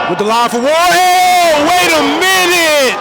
with the line for war. Oh, wait a minute!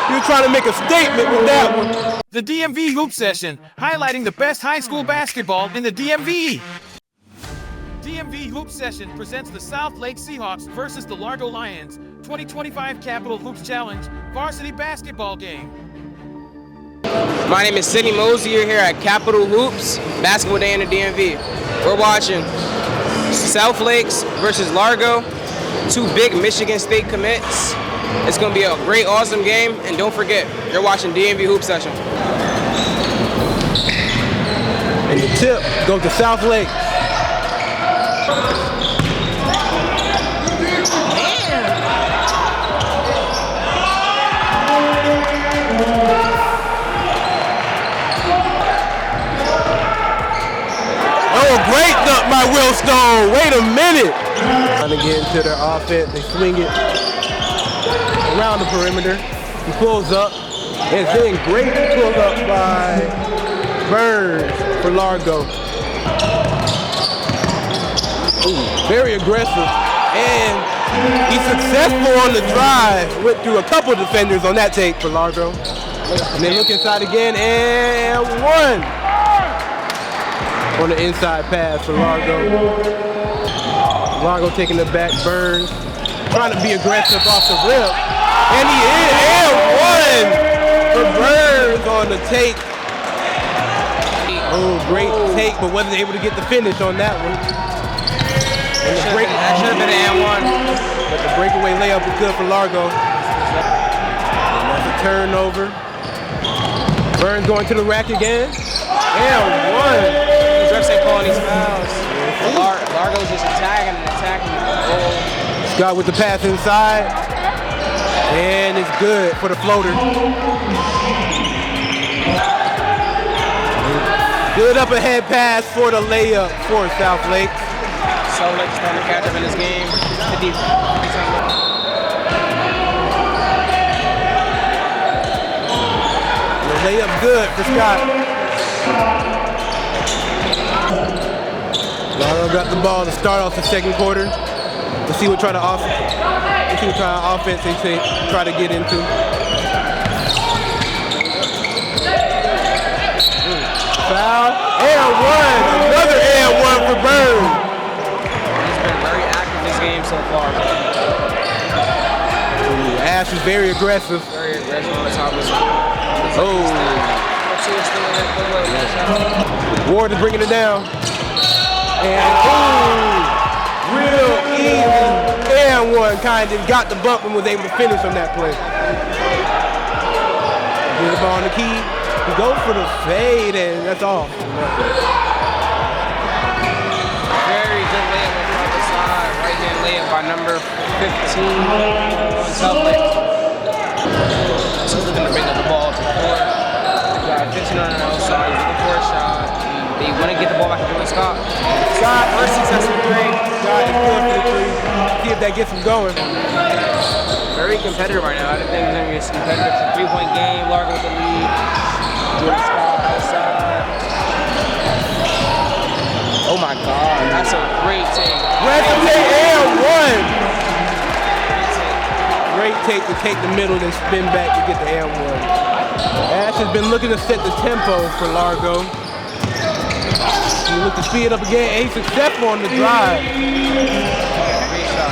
You're trying to make a statement with that one. The DMV Hoop Session, highlighting the best high school basketball in the DMV. DMV Hoop Session presents the South Lakes Seahawks versus the Largo Lions 2025 Capital Hoops Challenge Varsity Basketball Game. My name is Sidney Mosier here at Capital Hoops Basketball Day in the DMV. We're watching South Lakes versus Largo, two big Michigan State commits. It's going to be a great, awesome game, and don't forget, you're watching DMV Hoop Session. And the tip goes to South Lakes. Oh, a great dunk by Will Stone. Wait a minute. Trying to get into their offense. They swing it around the perimeter. He pulls up. And it's being great pulled up by Burns for Largo. Ooh, very aggressive. And he's successful on the drive. Went through a couple defenders on that take for Largo. And then look inside again, and one. On the inside pass for Largo. Largo taking it back, Burns. Trying to be aggressive off the rim. And he is, and one for Burns on the take. Oh, great take, but wasn't able to get the finish on that one. And the break, that should have been an and one. But the breakaway layup was good for Largo. And that's a turnover. Burns going to the rack again. And one. The refs ain't calling these fouls. Largo's just attacking and attacking. Scott with the pass inside. And it's good for the floater. Good up ahead pass for the layup for South Lakes. South Lakes trying to catch up in this game. The layup good for Scott. Largo got the ball to start off the second quarter. Let's see what kind of offense they try to get into. Foul, and one. Another and one for Burns. He's been very active this game so far. Ooh, Ash is very aggressive. Very aggressive on the top of his Ward is bringing it down. And real easy. And one kind of got the bump and was able to finish on that play. Get the ball on the key. He goes for the fade, and that's all. Very good layup on the side. Right hand layup by number 15 on South Lakes. So he's looking to bring up the ball to the court. He's got 15 on the outside. He's looking for a shot. They want to get the ball back to Scott. Scott, first successful three. Scott is good for the three. See if that gets him going. Very competitive right now. I think it's going to be a competitive three-point game. Largo with the lead. Oh my God, that's a great take. And one. Great take to take the middle and spin back to get the and one. Ash has been looking to set the tempo for Largo. He look to speed it up again, and he's successful on the drive. Great shot.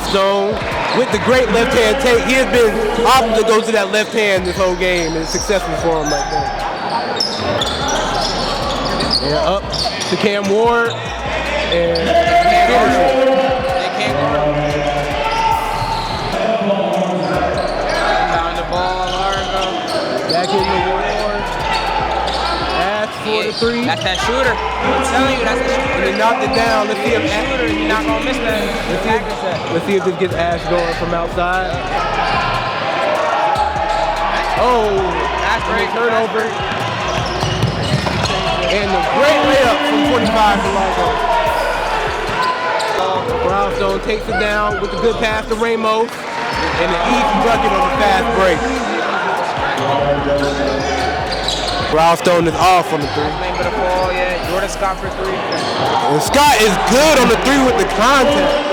Stone with the great left hand take. He has been opting to go to that left hand this whole game, and it's successful for him right there. And up to Cam Ward. And they can't guard. Down the ball, Largo. Back in the Ward. Ash for the three. That's that shooter. I'm telling you, that's the shooter. And he knocked it down. Let's see if shooter. He's not gonna miss that. Let's see if this gets Ash going from outside. Oh, that's great turnover. And the great layup from 45 for Largo. Brownstone takes it down with a good pass to Ramos. And an easy bucket on the fast break. Milestone is off on the three. Playing for the ball, yeah. Jordan Scott for 3. And Scott is good on the three with the contact.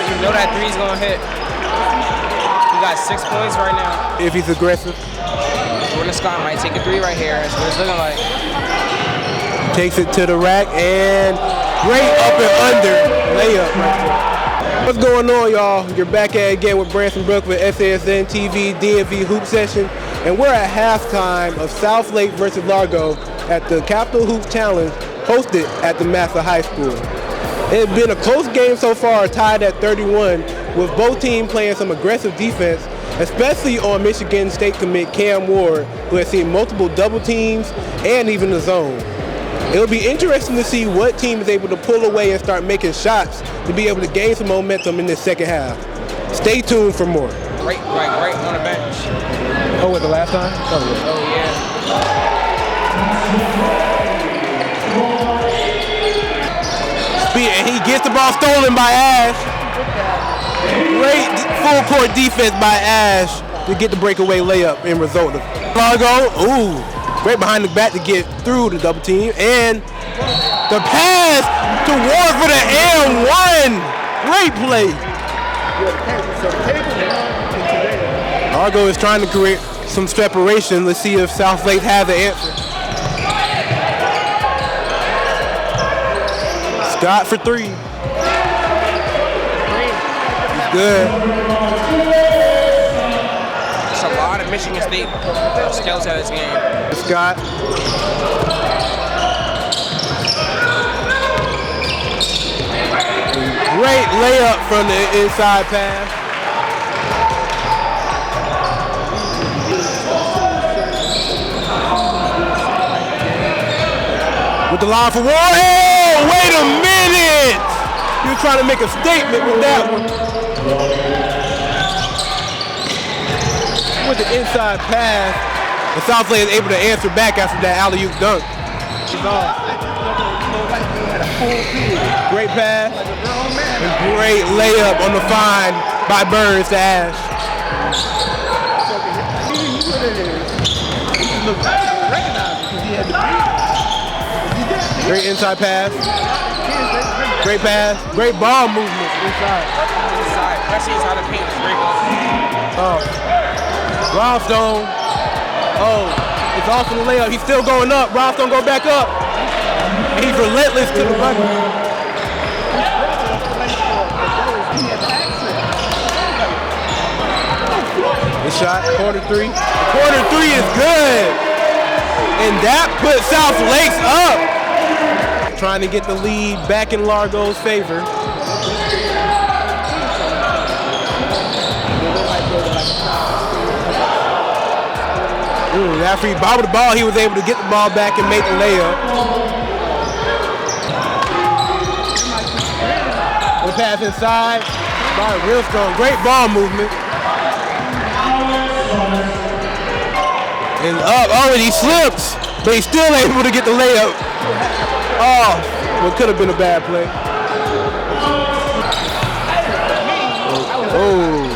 You know that three's gonna hit. He got 6 points right now. If he's aggressive. Jordan Scott might take a 3 right here. That's what it's looking like. Takes it to the rack and great up and under layup right there. What's going on, y'all? You're back at it again with Branson Brook with SASN TV DMV Hoop Session, and we're at halftime of South Lake versus Largo at the Capital Hoop Challenge hosted at DeMatha High School. It's been a close game so far, tied at 31, with both teams playing some aggressive defense, especially on Michigan State commit Cam Ward, who has seen multiple double teams and even the zone. It'll be interesting to see what team is able to pull away and start making shots to be able to gain some momentum in this second half. Stay tuned for more. Right on the bench. Oh, what, the last time? Oh, yeah. And he gets the ball stolen by Ash. Great full court defense by Ash to get the breakaway layup and result of Largo. Ooh, great behind the back to get through the double team. And the pass to Ward for the and 1. Great play. Largo is trying to create some separation. Let's see if South Lake has the answer. Scott for 3. He's good. It's a lot of Michigan State skills at this game. Scott. Great layup from the inside pass. With the line for Ward. Oh, wait a minute! He was trying to make a statement with that one. With the inside pass, and South Lake is able to answer back after that alley-oop dunk. She's off. Great pass. And great layup on the find by Burns to Ash. Great inside pass. Great pass. Great ball movement inside. Pressing inside the paint is great. Oh. Milestone. Oh, it's off in the layup. He's still going up. Milestone go back up. And he's relentless to the bucket. This shot, quarter 3. Quarter 3 is good. And that puts South Lakes up. Trying to get the lead back in Largo's favor. After he bobbled the ball, he was able to get the ball back and make the layup. The pass inside. Real strong. Great ball movement. And up. Oh, and he slips. But he's still able to get the layup. Oh, what could have been a bad play. Oh.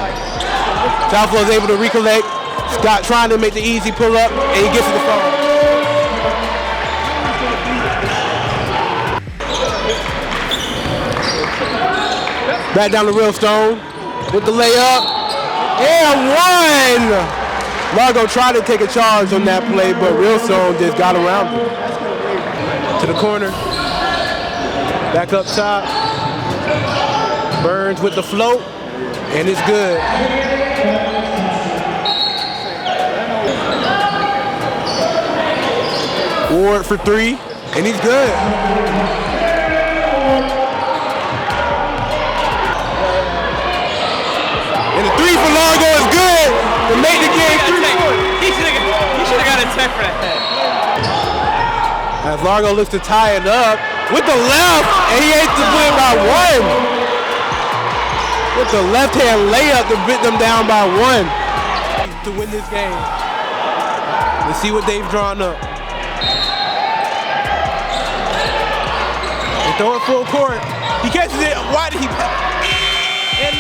Southwell is able to recollect. Scott trying to make the easy pull up, and he gets to the phone. Back down to Real Stone with the layup. And 1! Largo tried to take a charge on that play, but Real Stone just got around him. To the corner. Back up top. Burns with the float, and it's good. Ward for 3, and he's good. And the 3 for Largo is good to make the game 3-4. He should have got a tech for that. As Largo looks to tie it up with the left, and he ain't to win by 1. With the left-hand layup to beat them down by 1 to win this game. Let's see what they've drawn up. They throw it full court. He catches it. Why did he? And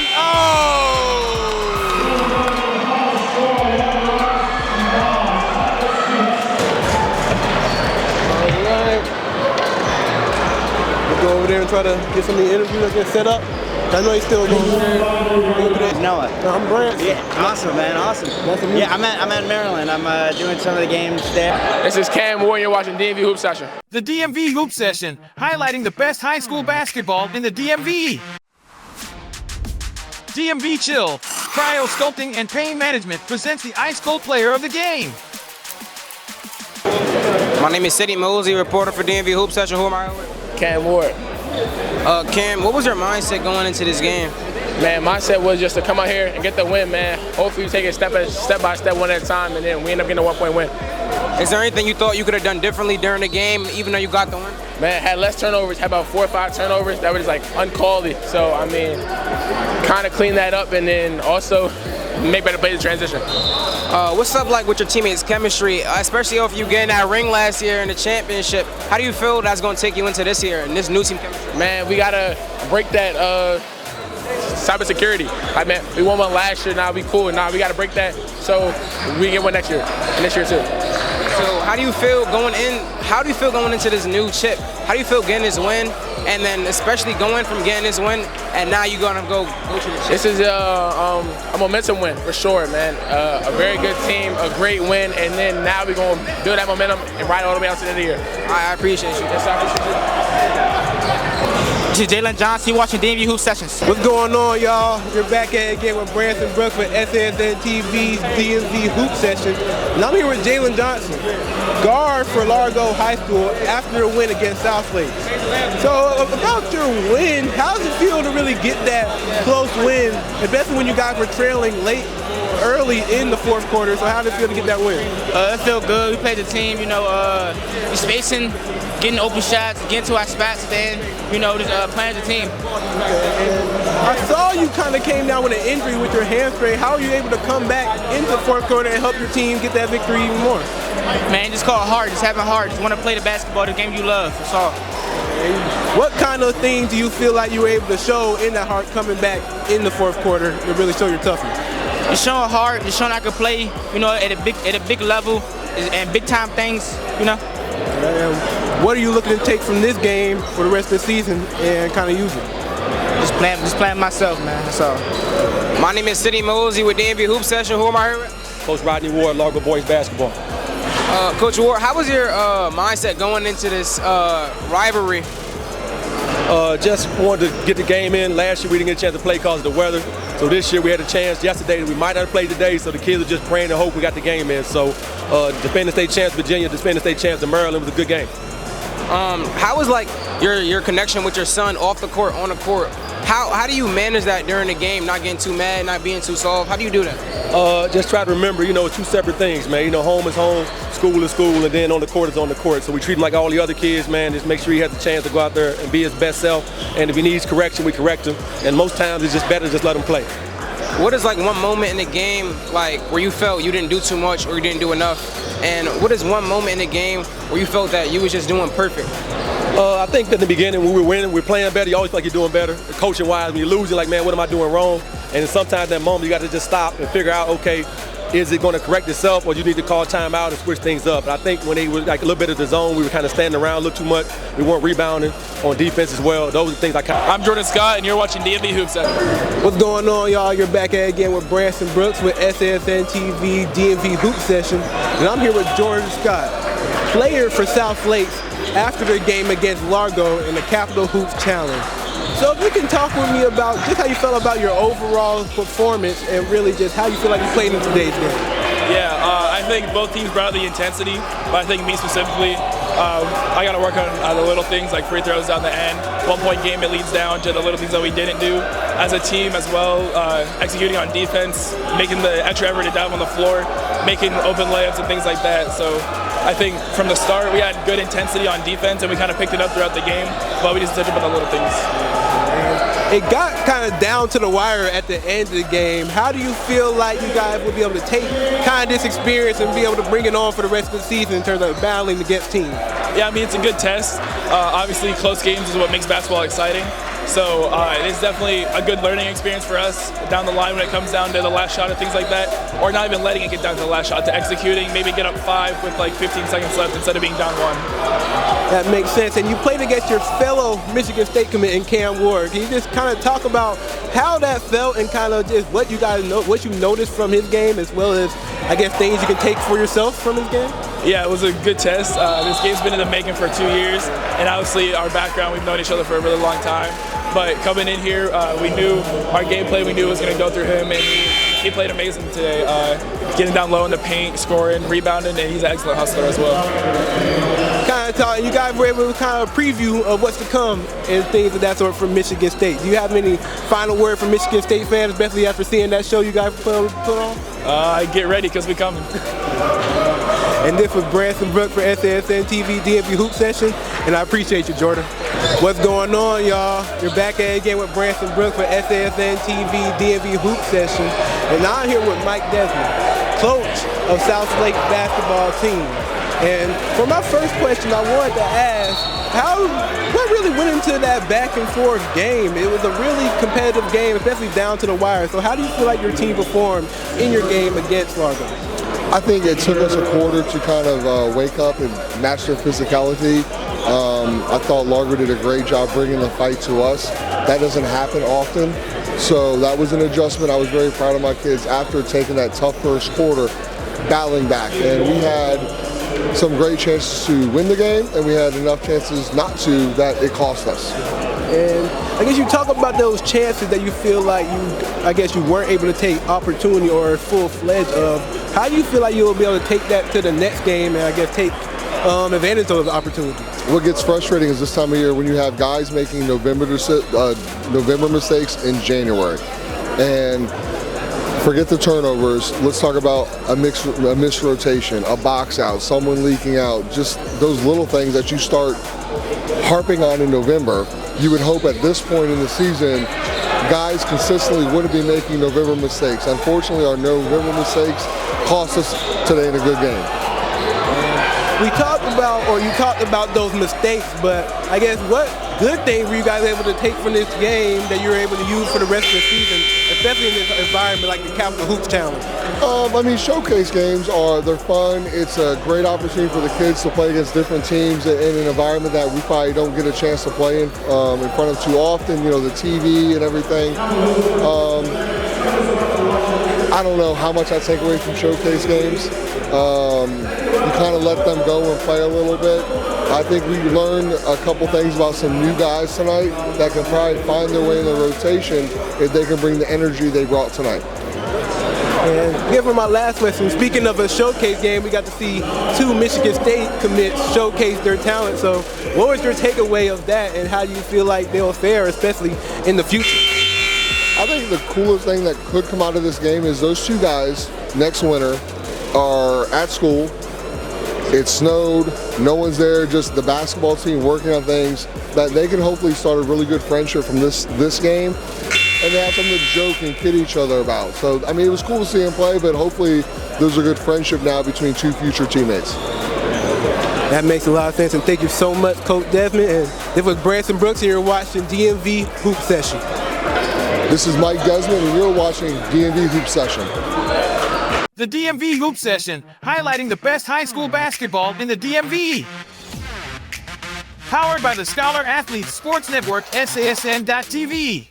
try to get some of the interviews get set up. I know he's still going through that. Noah. I'm Brant. Yeah, awesome, man, awesome. Yeah, I'm at Maryland. I'm doing some of the games there. This is Cam Moore, you're watching DMV Hoop Session. The DMV Hoop Session, highlighting the best high school basketball in the DMV. DMV Chill, Cryo Sculpting and Pain Management presents the Ice Cold Player of the Game. My name is Sidney Mosey, reporter for DMV Hoop Session. Who am I with? Cam Moore. Cam, what was your mindset going into this game? Man, mindset was just to come out here and get the win, man. Hopefully we take it step by step, one at a time, and then we end up getting a 1-point win. Is there anything you thought you could have done differently during the game, even though you got the win? Man, had less turnovers, had about 4 or 5 turnovers. That was like unquality. So, I mean, kind of clean that up and then also make better plays in transition. What's up like with your teammates' chemistry, especially if you getting that ring last year in the championship? How do you feel that's going to take you into this year and this new team chemistry? Man, we got to break that cybersecurity. Like, man, we won one last year, now we cool. Now we got to break that so we can get one next year and this year too. So how do you feel going into this new chip? How do you feel getting this win, and then especially going from getting this win, and now you're gonna go to the chip? This is a momentum win for sure, man. A very good team, a great win, and then now we're gonna build that momentum and ride all the way out to the end of the year. I appreciate you. Yes, I appreciate you. This is Jaylen Johnson, watching DMV Hoop Sessions. What's going on, y'all? You're back at it again with Branson Brooks with SSN TV's DMV Hoop Session. And I'm here with Jaylen Johnson, guard for Largo High School after a win against South Lakes. So about your win, how does it feel to really get that close win, especially when you guys were trailing early in the fourth quarter? So how does it feel to get that win? It felt good. We played the team, spacing, getting open shots, getting to our spots, then, just playing the team. I saw you kind of came down with an injury with your hamstring. How are you able to come back into the fourth quarter and help your team get that victory even more? Man, just call it heart. Just having heart. Just want to play the basketball, the game you love. That's all. What kind of things do you feel like you were able to show in that heart coming back in the fourth quarter to really show your toughness? Just showing heart. Just showing I could play, at a big level and big time things, What are you looking to take from this game for the rest of the season and kind of use it? Just playing myself, man. That's all. My name is Sidney Mosey with DMV Hoop Session. Who am I here with? Coach Rodney Ward, Largo Boys Basketball. Coach Ward, how was your mindset going into this rivalry? Just wanted to get the game in. Last year we didn't get a chance to play because of the weather. So this year we had a chance. Yesterday we might not have played today, so the kids are just praying and hope we got the game in. So defending state champs Virginia, defending state champs in Maryland was a good game. How was like your connection with your son off the court, on the court? How do you manage that during the game, not getting too mad, not being too soft? How do you do that? Just try to remember, two separate things, man. Home is home, school is school, and then on the court is on the court. So we treat him like all the other kids, man. Just make sure he has a chance to go out there and be his best self. And if he needs correction, we correct him. And most times it's just better to just let him play. What is like one moment in the game like where you felt you didn't do too much or you didn't do enough? And what is one moment in the game where you felt that you was just doing perfect? I think in the beginning when we were winning, we're playing better, you always feel like you're doing better. Coaching wise, when you're losing, like, man, what am I doing wrong? And sometimes that moment you got to just stop and figure out, okay, is it going to correct itself or you need to call timeout and switch things up? And I think when they were like a little bit of the zone, we were kind of standing around a little too much. We weren't rebounding on defense as well. Those are the things I'm Jordan Scott, and you're watching DMV Hoop Session. What's going on, y'all? You're back at it again with Branson Brooks with SSN TV DMV Hoop Session. And I'm here with Jordan Scott, player for South Lakes after their game against Largo in the Capital Hoops Challenge. So if you can talk with me about just how you felt about your overall performance and really just how you feel like you played in today's game. Yeah, I think both teams brought the intensity, but I think me specifically, I got to work on the little things like free throws down the end. 1 point game, it leads down to the little things that we didn't do as a team as well, executing on defense, making the extra effort to dive on the floor, making open layups and things like that. So I think from the start we had good intensity on defense and we kind of picked it up throughout the game, but we just touched up on the little things. It got kind of down to the wire at the end of the game. How do you feel like you guys will be able to take kind of this experience and be able to bring it on for the rest of the season in terms of battling against teams? Yeah, I mean, it's a good test. Obviously, close games is what makes basketball exciting. So it is definitely a good learning experience for us down the line when it comes down to the last shot and things like that, or not even letting it get down to the last shot, to executing, maybe get up 5 with like 15 seconds left instead of being down 1. That makes sense. And you played against your fellow Michigan State commit in Cam Ward. Can you just kind of talk about how that felt and kind of just what you guys know, what you noticed from his game, as well as I guess things you can take for yourself from his game? Yeah, it was a good test. This game's been in the making for 2 years, and obviously our background, we've known each other for a really long time. But coming in here, we knew our gameplay, we knew it was going to go through him, and he played amazing today. Getting down low in the paint, scoring, rebounding, and he's an excellent hustler as well. Kind of talk, you guys were able to kind of preview of what's to come and things of that sort from Michigan State. Do you have any final word for Michigan State fans, especially after seeing that show you guys put on? Get ready, because we're coming. And this was Branson Brooks for SASN TV DMV Hoop Session, and I appreciate you, Jordan. What's going on, y'all? You're back at it again with Branson Brooks for SASN TV DMV Hoop Session, and now I'm here with Mike Desmond, coach of South Lakes basketball team. And for my first question, I wanted to ask, what really went into that back and forth game? It was a really competitive game, especially down to the wire. So how do you feel like your team performed in your game against Largo? I think it took us a quarter to kind of wake up and match their physicality. I thought Largo did a great job bringing the fight to us. That doesn't happen often, so that was an adjustment. I was very proud of my kids after taking that tough first quarter, battling back. And we had some great chances to win the game, and we had enough chances not to that it cost us. And I guess you talk about those chances that you feel like you weren't able to take opportunity or full-fledged of. How do you feel like you'll be able to take that to the next game and I guess take advantage of those opportunities? What gets frustrating is this time of year when you have guys making November mistakes in January. And forget the turnovers. Let's talk about a missed rotation, a box out, someone leaking out, just those little things that you start harping on in November. You would hope at this point in the season, guys consistently wouldn't be making November mistakes. Unfortunately, our November mistakes cost us today in a good game. You talked about those mistakes, but I guess what good thing were you guys able to take from this game that you're able to use for the rest of the season, especially in this environment like the Capital Hoops Challenge? I mean, showcase games they're fun. It's a great opportunity for the kids to play against different teams in an environment that we probably don't get a chance to play in front of too often, you know, the TV and everything. I don't know how much I take away from showcase games. You kind of let them go and play a little bit. I think we learned a couple things about some new guys tonight that can probably find their way in the rotation if they can bring the energy they brought tonight. And here for my last question, speaking of a showcase game, we got to see 2 Michigan State commits showcase their talent. So what was your takeaway of that, and how do you feel like they'll fare, especially in the future? I think the coolest thing that could come out of this game is those 2 guys next winter are at school. It snowed, no one's there, just the basketball team working on things that they can hopefully start a really good friendship from this game, and they have something to joke and kid each other about. So, I mean, it was cool to see them play, but hopefully there's a good friendship now between 2 future teammates. That makes a lot of sense, and thank you so much, Coach Desmond. And this was Branson Brooks, and you're watching DMV Hoop Session. This is Mike Desmond, and you're watching DMV Hoop Session. The DMV Hoop Session, highlighting the best high school basketball in the DMV. Powered by the Scholar Athletes Sports Network, SASN.TV.